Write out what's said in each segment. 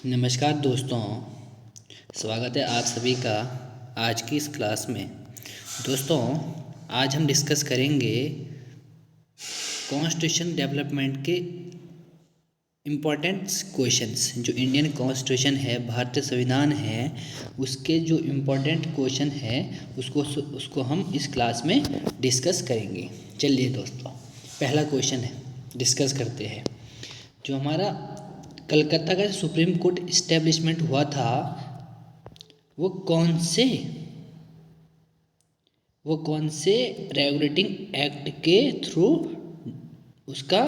नमस्कार दोस्तों, स्वागत है आप सभी का आज की इस क्लास में। दोस्तों, आज हम डिस्कस करेंगे कॉन्स्टिट्यूशन डेवलपमेंट के इम्पोर्टेंट क्वेश्चंस। जो इंडियन कॉन्स्टिट्यूशन है, भारतीय संविधान है, उसके जो इम्पोर्टेंट क्वेश्चन है उसको हम इस क्लास में डिस्कस करेंगे। चलिए दोस्तों, पहला क्वेश्चन है, डिस्कस करते हैं। जो हमारा कलकत्ता का सुप्रीम कोर्ट इस्टेब्लिशमेंट हुआ था, वो कौन से रेगुलेटिंग एक्ट के थ्रू उसका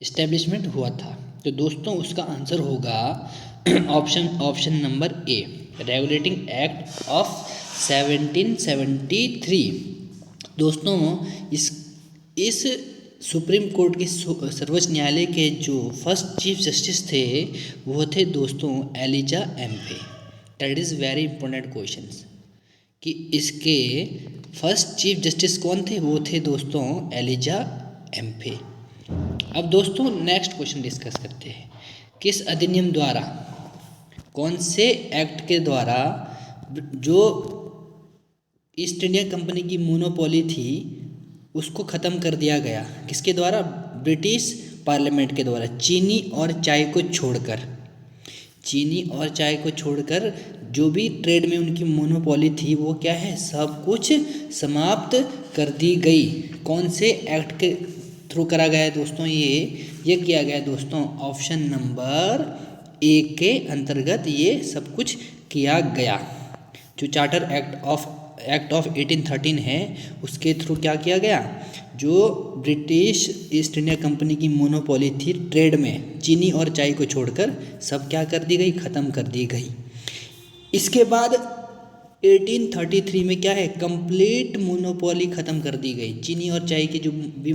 इस्टेब्लिशमेंट हुआ था? तो दोस्तों, उसका आंसर होगा option number A, regulating act of 1773। दोस्तों, इस सुप्रीम कोर्ट के सर्वोच्च न्यायालय के जो फर्स्ट चीफ जस्टिस थे वो थे दोस्तों एलिजा एम्फे। That is very important question कि इसके फर्स्ट चीफ जस्टिस कौन थे? वो थे दोस्तों एलिजा एम्फे। अब दोस्तों नेक्स्ट क्वेश्चन डिस्कस करते हैं। किस अधिनियम द्वारा, कौन से एक्ट के द्वारा जो ईस्ट इंडिया कंपनी की मोनोपोली थी उसको ख़त्म कर दिया गया? किसके द्वारा? ब्रिटिश पार्लियामेंट के द्वारा। चीनी और चाय को छोड़कर जो भी ट्रेड में उनकी मोनोपोली थी वो क्या है, सब कुछ समाप्त कर दी गई। कौन से एक्ट के थ्रू करा गया है दोस्तों? ये किया गया है दोस्तों ऑप्शन नंबर ए के अंतर्गत ये सब कुछ किया गया। जो चार्टर एक्ट ऑफ 1813 है उसके थ्रू क्या किया गया? जो ब्रिटिश ईस्ट इंडिया कंपनी की मोनोपोली थी ट्रेड में, चीनी और चाय को छोड़कर सब क्या कर दी गई, ख़त्म कर दी गई। इसके बाद 1833 में क्या है, कंप्लीट मोनोपोली ख़त्म कर दी गई। चीनी और चाय की जो भी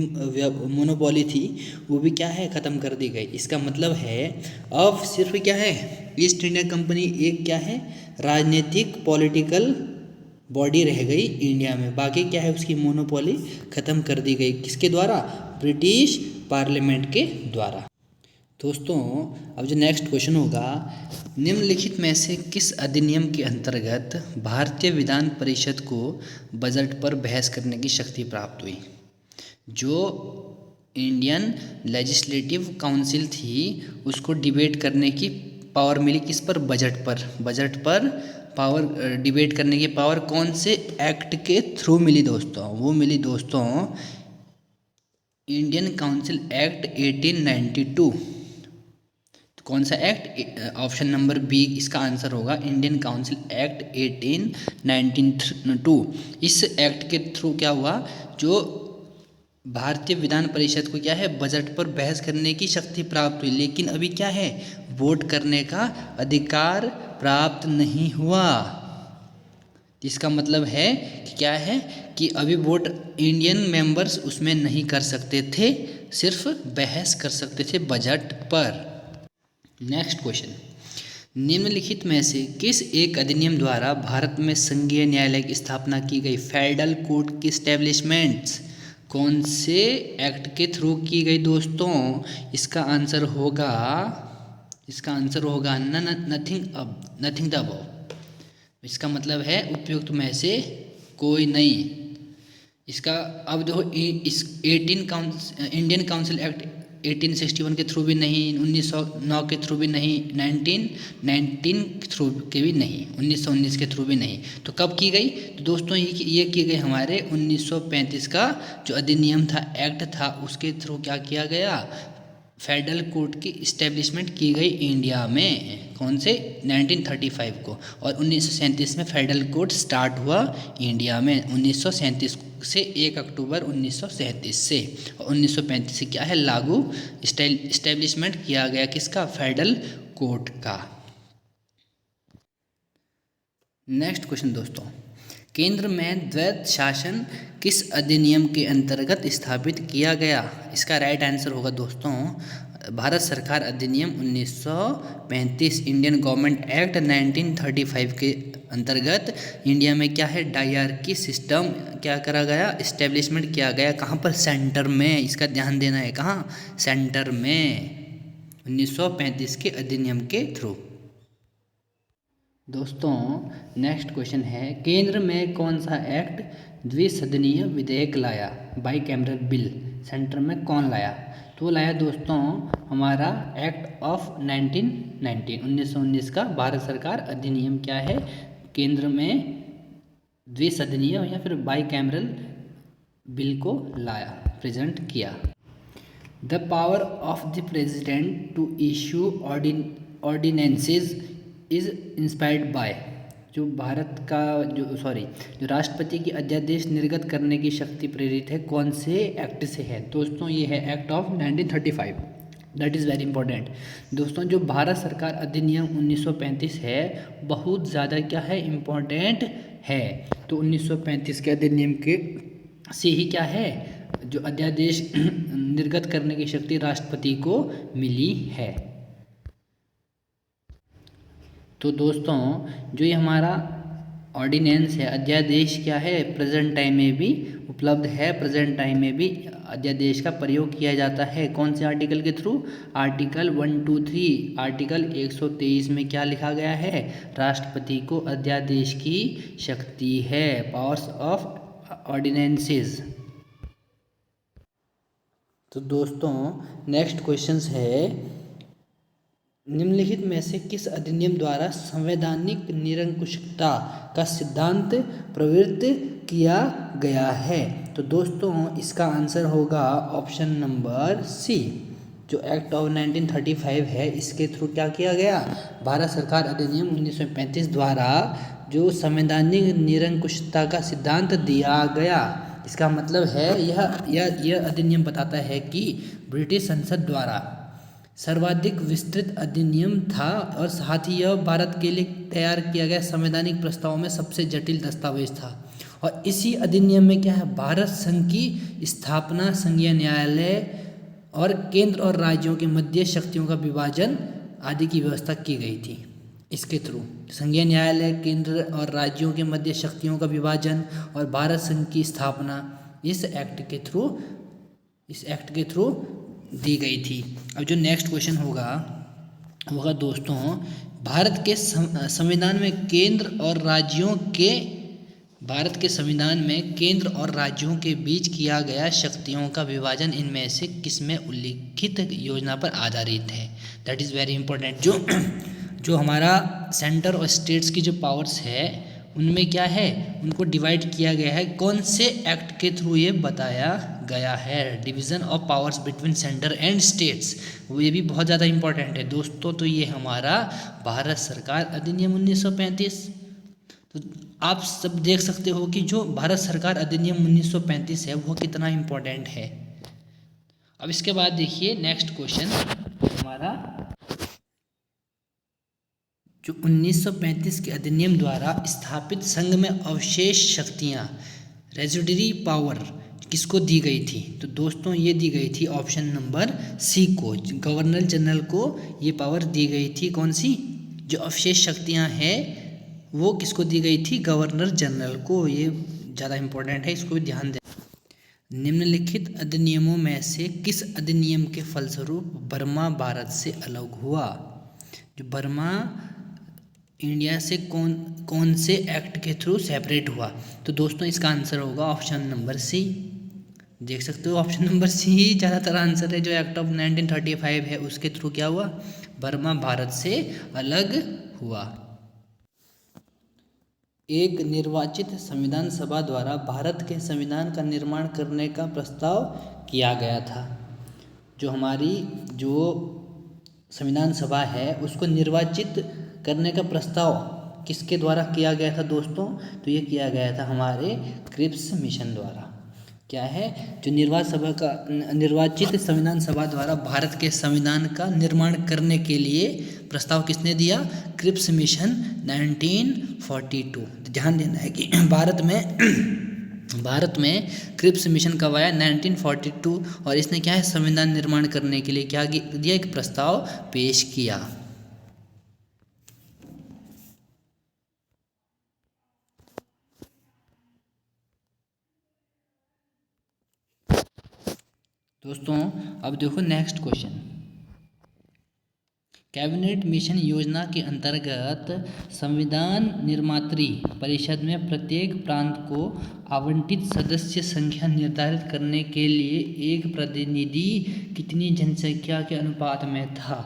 मोनोपोली थी वो भी क्या है, ख़त्म कर दी गई। इसका मतलब है अब सिर्फ क्या है, ईस्ट इंडिया कंपनी एक क्या है, राजनीतिक पॉलिटिकल बॉडी रह गई इंडिया में। बाकी क्या है, उसकी मोनोपोली ख़त्म कर दी गई। किसके द्वारा? ब्रिटिश पार्लियामेंट के द्वारा। दोस्तों, अब जो नेक्स्ट क्वेश्चन होगा, निम्नलिखित में से किस अधिनियम के अंतर्गत भारतीय विधान परिषद को बजट पर बहस करने की शक्ति प्राप्त हुई? जो इंडियन लेजिस्लेटिव काउंसिल थी उसको डिबेट करने की पावर मिली किस पर? बजट पर पावर, डिबेट करने की पावर कौन से एक्ट के थ्रू मिली दोस्तों? वो मिली दोस्तों इंडियन काउंसिल एक्ट 1892। कौन सा एक्ट? ऑप्शन नंबर बी इसका आंसर होगा, इंडियन काउंसिल एक्ट 1892। इस एक्ट के थ्रू क्या हुआ, जो भारतीय विधान परिषद को क्या है, बजट पर बहस करने की शक्ति प्राप्त हुई। लेकिन अभी क्या है, वोट करने का अधिकार प्राप्त नहीं हुआ। इसका मतलब है कि क्या है कि अभी वोट इंडियन मेंबर्स उसमें नहीं कर सकते थे, सिर्फ बहस कर सकते थे बजट पर। नेक्स्ट क्वेश्चन, निम्नलिखित में से किस एक अधिनियम द्वारा भारत में संघीय न्यायालय की स्थापना की गई? फेडरल कोर्ट की इस्टेब्लिशमेंट्स कौन से एक्ट के थ्रू की गई दोस्तों? इसका आंसर होगा नथिंग द अबव। इसका मतलब है उपयुक्त में से कोई नहीं। इसका अब देखो, इस इंडियन काउंसिल एक्ट 1861 के थ्रू भी नहीं, 1909 के थ्रू भी नहीं, 1919 के थ्रू के भी नहीं, 1919 के थ्रू भी नहीं। तो कब की गई? तो दोस्तों ये की गई हमारे 1935 का जो अधिनियम था, एक्ट था, उसके थ्रू क्या किया गया, फेडरल कोर्ट की इस्टेब्लिशमेंट की गई इंडिया में। कौन से? 1935 को। और 1937 में फेडरल कोर्ट स्टार्ट हुआ इंडिया में, 1937 से 1 अक्टूबर 1937 से। और 1935 से क्या है, लागू इस्टेब्लिशमेंट किया गया किसका? फेडरल कोर्ट का। नेक्स्ट क्वेश्चन दोस्तों, केंद्र में द्वैध शासन किस अधिनियम के अंतर्गत स्थापित किया गया? इसका राइट आंसर होगा दोस्तों भारत सरकार अधिनियम 1935, इंडियन गवर्नमेंट एक्ट 1935 के अंतर्गत इंडिया में क्या है, डायरकी सिस्टम क्या करा गया, इस्टेब्लिशमेंट किया गया। कहाँ पर? सेंटर में। इसका ध्यान देना है, कहाँ? सेंटर में। 1935 के अधिनियम के थ्रू। दोस्तों नेक्स्ट क्वेश्चन है, केंद्र में कौन सा एक्ट द्विसदनीय विधेयक लाया, बाई कैमरल बिल सेंटर में कौन लाया? तो लाया दोस्तों हमारा एक्ट ऑफ 1919 का भारत सरकार अधिनियम क्या है, केंद्र में द्विसदनीय या फिर बाई कैमरल बिल को लाया, प्रेजेंट किया। The power of the president to issue ordinances is inspired by, जो भारत का जो राष्ट्रपति की अध्यादेश निर्गत करने की शक्ति प्रेरित है कौन से एक्ट से है? दोस्तों ये है act of 1935। That is very important. दोस्तों जो भारत सरकार अधिनियम 1935 है बहुत ज़्यादा क्या है, इम्पोर्टेंट है। तो 1935 के अधिनियम के से ही क्या है, जो अध्यादेश निर्गत करने की शक्ति राष्ट्रपति को मिली है। तो दोस्तों जो ये हमारा ऑर्डिनेंस है, अध्यादेश क्या है, प्रेजेंट टाइम में भी उपलब्ध है, प्रेजेंट टाइम में भी अध्यादेश का प्रयोग किया जाता है। कौन से आर्टिकल के थ्रू? आर्टिकल 123, आर्टिकल 123 में क्या लिखा गया है, राष्ट्रपति को अध्यादेश की शक्ति है, पावर्स ऑफ ऑर्डिनेंसेस। तो दोस्तों नेक्स्ट क्वेश्चन है, निम्नलिखित में से किस अधिनियम द्वारा संवैधानिक निरंकुशता का सिद्धांत प्रवृत्त किया गया है? तो दोस्तों इसका आंसर होगा ऑप्शन नंबर सी, जो एक्ट ऑफ 1935 है इसके थ्रू क्या किया गया, भारत सरकार अधिनियम 1935 द्वारा जो संवैधानिक निरंकुशता का सिद्धांत दिया गया। इसका मतलब है यह अधिनियम बताता है कि ब्रिटिश संसद द्वारा सर्वाधिक विस्तृत अधिनियम था और साथ ही यह भारत के लिए तैयार किया गया संवैधानिक प्रस्ताव में सबसे जटिल दस्तावेज था। और इसी अधिनियम में क्या है, भारत संघ की स्थापना, संघीय न्यायालय और केंद्र और राज्यों के मध्य शक्तियों का विभाजन आदि की व्यवस्था की गई थी। इसके थ्रू संघीय न्यायालय, केंद्र और राज्यों के मध्य शक्तियों का विभाजन और भारत संघ की स्थापना इस एक्ट के थ्रू दी गई थी। अब जो नेक्स्ट क्वेश्चन होगा दोस्तों, भारत के संविधान में केंद्र और राज्यों के बीच किया गया शक्तियों का विभाजन इनमें से किसमें उल्लिखित योजना पर आधारित है? That is very important. जो हमारा सेंटर और स्टेट्स की जो पावर्स है उनमें क्या है, उनको डिवाइड किया गया है। कौन से एक्ट के थ्रू ये बताया गया है? Division of powers between centre and states, वो ये भी बहुत ज़्यादा इंपॉर्टेंट है दोस्तों। तो ये हमारा भारत सरकार अधिनियम 1935। तो आप सब देख सकते हो कि जो भारत सरकार अधिनियम 1935 है वो कितना इम्पोर्टेंट है। अब इसके बाद देखिए नेक्स्ट क्वेश्चन हमारा, जो 1935 के अधिनियम द्वारा स्थापित संघ में अवशेष शक्तियाँ, रेजिडरी पावर किसको दी गई थी? तो दोस्तों ये दी गई थी ऑप्शन नंबर सी को, गवर्नर जनरल को ये पावर दी गई थी। कौन सी? जो अवशेष शक्तियाँ हैं वो किसको दी गई थी? गवर्नर जनरल को। ये ज़्यादा इम्पोर्टेंट है, इसको भी ध्यान दें। निम्नलिखित अधिनियमों में से किस अधिनियम के फलस्वरूप बर्मा भारत से अलग हुआ? जो बर्मा इंडिया से कौन से एक्ट के थ्रू सेपरेट हुआ? तो दोस्तों इसका आंसर होगा ऑप्शन नंबर सी। देख सकते हो ऑप्शन नंबर सी ही ज़्यादातर आंसर है। जो एक्ट ऑफ 1935 है उसके थ्रू क्या हुआ, बर्मा भारत से अलग हुआ। एक निर्वाचित संविधान सभा द्वारा भारत के संविधान का निर्माण करने का प्रस्ताव किया गया था। जो हमारी जो संविधान सभा है उसको निर्वाचित करने का प्रस्ताव किसके द्वारा किया गया था दोस्तों? तो ये किया गया था हमारे क्रिप्स मिशन द्वारा। क्या है, जो निर्वाचित संविधान सभा द्वारा भारत के संविधान का निर्माण करने के लिए प्रस्ताव किसने दिया? Cripps mission 1942। ध्यान देना है कि भारत में क्रिप्स मिशन कब आया? 1942। और इसने क्या है, संविधान निर्माण करने के लिए क्या दिया? एक प्रस्ताव पेश किया। दोस्तों अब देखो नेक्स्ट क्वेश्चन, कैबिनेट मिशन योजना के अंतर्गत संविधान निर्मात्री परिषद में प्रत्येक प्रांत को आवंटित सदस्य संख्या निर्धारित करने के लिए एक प्रतिनिधि कितनी जनसंख्या के अनुपात में था।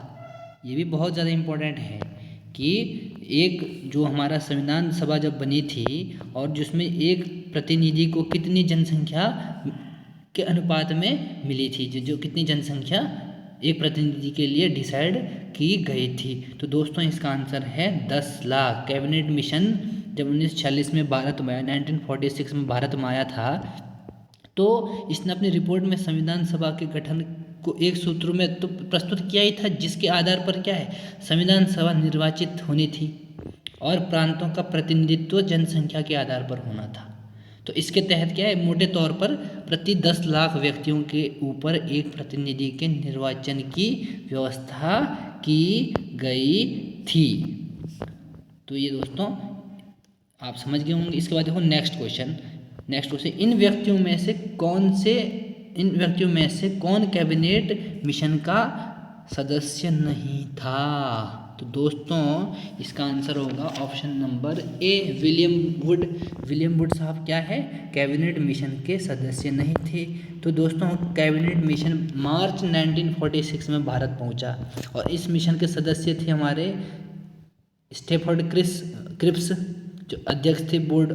ये भी बहुत ज़्यादा इम्पोर्टेंट है कि एक जो हमारा संविधान सभा जब बनी थी और जिसमें एक प्रतिनिधि को कितनी जनसंख्या के अनुपात में मिली थी, जो कितनी जनसंख्या एक प्रतिनिधि के लिए डिसाइड की गई थी। तो दोस्तों इसका आंसर है 10 लाख। कैबिनेट मिशन जब 1946 में भारत में 1946 में भारत में आया था, तो इसने अपनी रिपोर्ट में संविधान सभा के गठन को एक सूत्र में तो प्रस्तुत किया ही था, जिसके आधार पर क्या है, संविधान सभा निर्वाचित होनी थी और प्रांतों का प्रतिनिधित्व जनसंख्या के आधार पर होना था। तो इसके तहत क्या है, मोटे तौर पर प्रति 10 लाख व्यक्तियों के ऊपर एक प्रतिनिधि के निर्वाचन की व्यवस्था की गई थी। तो ये दोस्तों आप समझ गए होंगे। इसके बाद देखो नेक्स्ट क्वेश्चन। इन व्यक्तियों में से कौन कैबिनेट मिशन का सदस्य नहीं था। तो दोस्तों इसका आंसर होगा option number A, William would साहब क्या है, कैबिनेट मिशन के सदस्य नहीं थे। तो दोस्तों कैबिनेट मिशन मार्च 1946 में भारत पहुंचा और इस मिशन के सदस्य थे हमारे स्टेफर्ड क्रिप्स जो अध्यक्ष थे, बोर्ड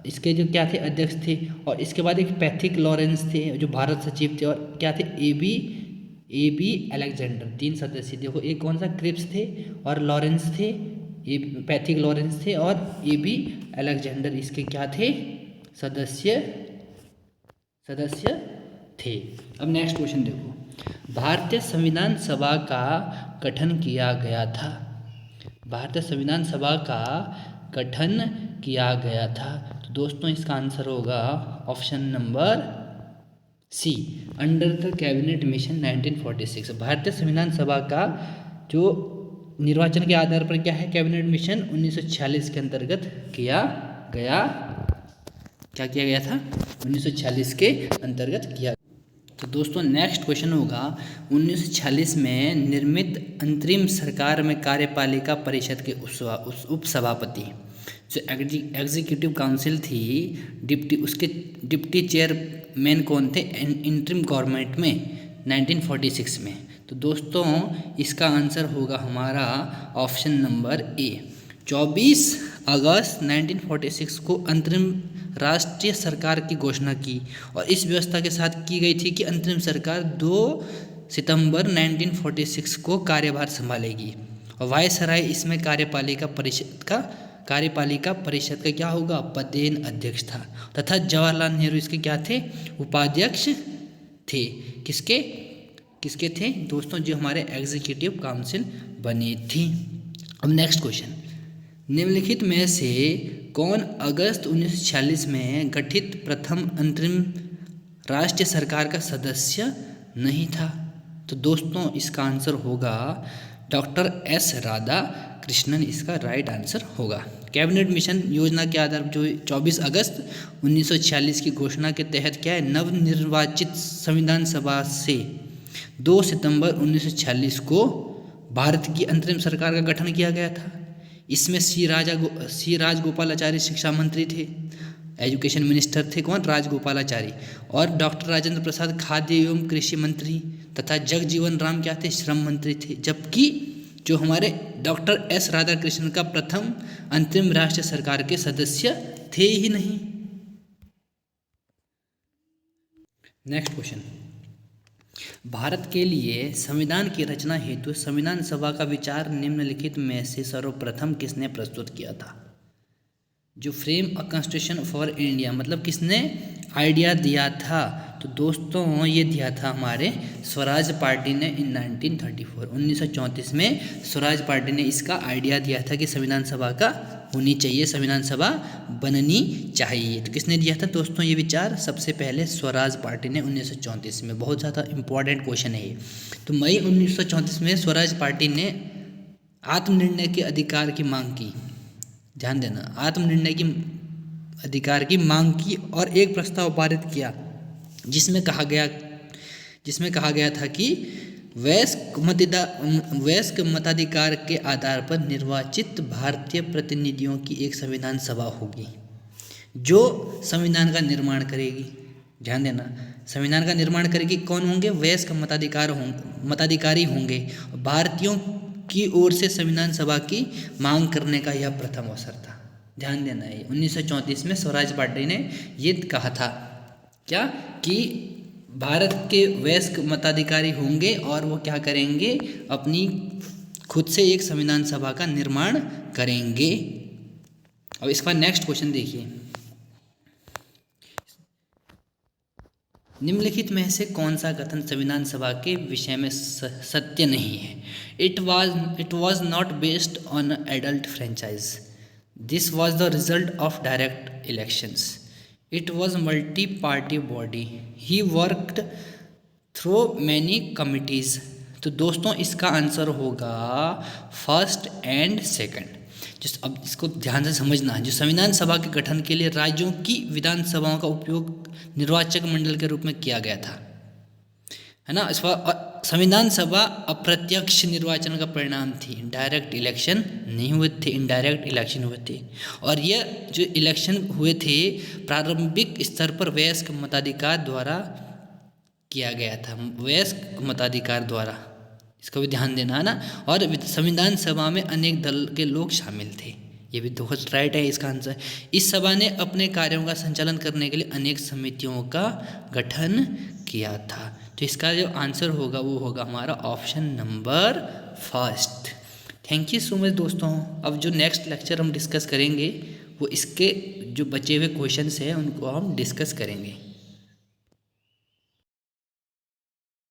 इसके जो क्या थे, अध्यक्ष थे। और इसके बाद एक पैथिक लॉरेंस थे जो भारत सचिव थे, और क्या थे, ए बी अलेक्जेंडर। 3 सदस्य देखो, एक कौन सा, क्रिप्स थे और लॉरेंस थे, पैथिक लॉरेंस थे और ए बी अलेक्जेंडर इसके क्या थे, सदस्य थे। अब नेक्स्ट क्वेश्चन देखो, भारतीय संविधान सभा का गठन किया गया था। भारतीय संविधान सभा का गठन किया गया था। तो दोस्तों इसका आंसर होगा option number C, under the cabinet mission 1946। भारतीय संविधान सभा का जो निर्वाचन के आधार पर क्या है, कैबिनेट मिशन 1946 के अंतर्गत किया गया था, 1946 के अंतर्गत किया। तो दोस्तों नेक्स्ट क्वेश्चन होगा, 1946 में निर्मित अंतरिम सरकार में कार्यपालिका परिषद के उपसभापति जो एग्जीक्यूटिव काउंसिल थी, उसके डिप्टी चेयरमैन कौन थे इंटरिम गवर्नमेंट में 1946 में। तो दोस्तों इसका आंसर होगा हमारा ऑप्शन नंबर ए, 24 अगस्त 1946 को अंतरिम राष्ट्रीय सरकार की घोषणा की और इस व्यवस्था के साथ की गई थी कि अंतरिम सरकार 2 सितंबर 1946 को कार्यभार संभालेगी और वायसराय इसमें कार्यपालिका परिषद का क्या होगा, पदेन अध्यक्ष था तथा जवाहरलाल नेहरू इसके क्या थे, उपाध्यक्ष थे। किसके थे दोस्तों, जो हमारे एग्जीक्यूटिव काउंसिल बनी थी। अब नेक्स्ट क्वेश्चन, निम्नलिखित में से कौन अगस्त 1946 में गठित प्रथम अंतरिम राष्ट्रीय सरकार का सदस्य नहीं था। तो दोस्तों इसका आंसर होगा डॉक्टर एस राधा कृष्णन, इसका राइट आंसर होगा। कैबिनेट मिशन योजना के आधार पर जो 24 अगस्त 1946 की घोषणा के तहत क्या है, नवनिर्वाचित संविधान सभा से 2 सितंबर 1946 को भारत की अंतरिम सरकार का गठन किया गया था। इसमें सी राजगोपालाचारी शिक्षा मंत्री थे, एजुकेशन मिनिस्टर थे कौन, राजगोपालाचारी, और डॉक्टर राजेंद्र प्रसाद खाद्य एवं कृषि मंत्री तथा जगजीवन राम क्या थे, श्रम मंत्री थे। जबकि जो हमारे डॉक्टर एस राधाकृष्णन का प्रथम अंतरिम राष्ट्रीय सरकार के सदस्य थे ही नहीं। नेक्स्ट क्वेश्चन, भारत के लिए संविधान की रचना हेतु संविधान सभा का विचार निम्नलिखित में से सर्वप्रथम किसने प्रस्तुत किया था। जो frame a constitution for India, मतलब किसने आइडिया दिया था, तो दोस्तों ये दिया था हमारे स्वराज पार्टी ने इन 1934 में स्वराज पार्टी ने इसका आइडिया दिया था कि संविधान सभा का होनी चाहिए, संविधान सभा बननी चाहिए। तो किसने दिया था दोस्तों ये विचार, सबसे पहले स्वराज पार्टी ने 1934 में। बहुत ज़्यादा इंपॉर्टेंट क्वेश्चन है ये। तो मई 1934 में स्वराज पार्टी ने आत्मनिर्णय के अधिकार की मांग की, ध्यान देना, आत्मनिर्णय की अधिकार की मांग की और एक प्रस्ताव पारित किया जिसमें कहा गया था कि वयस्क मताधिकार के आधार पर निर्वाचित भारतीय प्रतिनिधियों की एक संविधान सभा होगी जो संविधान का निर्माण करेगी। ध्यान देना, संविधान का निर्माण करेगी। कौन होंगे? वयस्क मताधिकारी होंगे। भारतीयों की ओर से संविधान सभा की मांग करने का यह प्रथम अवसर था। ध्यान देना, ये 1934 में स्वराज पार्टी ने ये कहा था क्या कि भारत के वयस्क मताधिकारी होंगे और वो क्या करेंगे, अपनी खुद से एक संविधान सभा का निर्माण करेंगे। अब इसका नेक्स्ट क्वेश्चन देखिए, निम्नलिखित में से कौन सा कथन संविधान सभा के विषय में सत्य नहीं है? It was not based on adult franchise, this was the result of direct elections, it was multi party body, he worked through many committees. तो दोस्तों इसका आंसर होगा फर्स्ट एंड सेकंड। अब इसको ध्यान से समझना, जो संविधान सभा के गठन के लिए राज्यों की विधानसभाओं का उपयोग निर्वाचक मंडल के रूप में किया गया था, है ना। संविधान सभा अप्रत्यक्ष निर्वाचन का परिणाम थी, डायरेक्ट इलेक्शन नहीं हुए थे, इनडायरेक्ट इलेक्शन हुए थे। और यह जो इलेक्शन हुए थे प्रारंभिक स्तर पर वयस्क मताधिकार द्वारा किया गया था, वयस्क मताधिकार द्वारा, इसका भी ध्यान देना है ना। और संविधान सभा में अनेक दल के लोग शामिल थे, ये भी तो राइट है इसका आंसर। इस सभा ने अपने कार्यों का संचालन करने के लिए अनेक समितियों का गठन किया था। तो इसका जो आंसर होगा वो होगा हमारा option number first. Thank you so much दोस्तों। अब जो नेक्स्ट लेक्चर हम डिस्कस करेंगे वो इसके जो बचे हुए क्वेश्चंस हैं उनको हम डिस्कस करेंगे।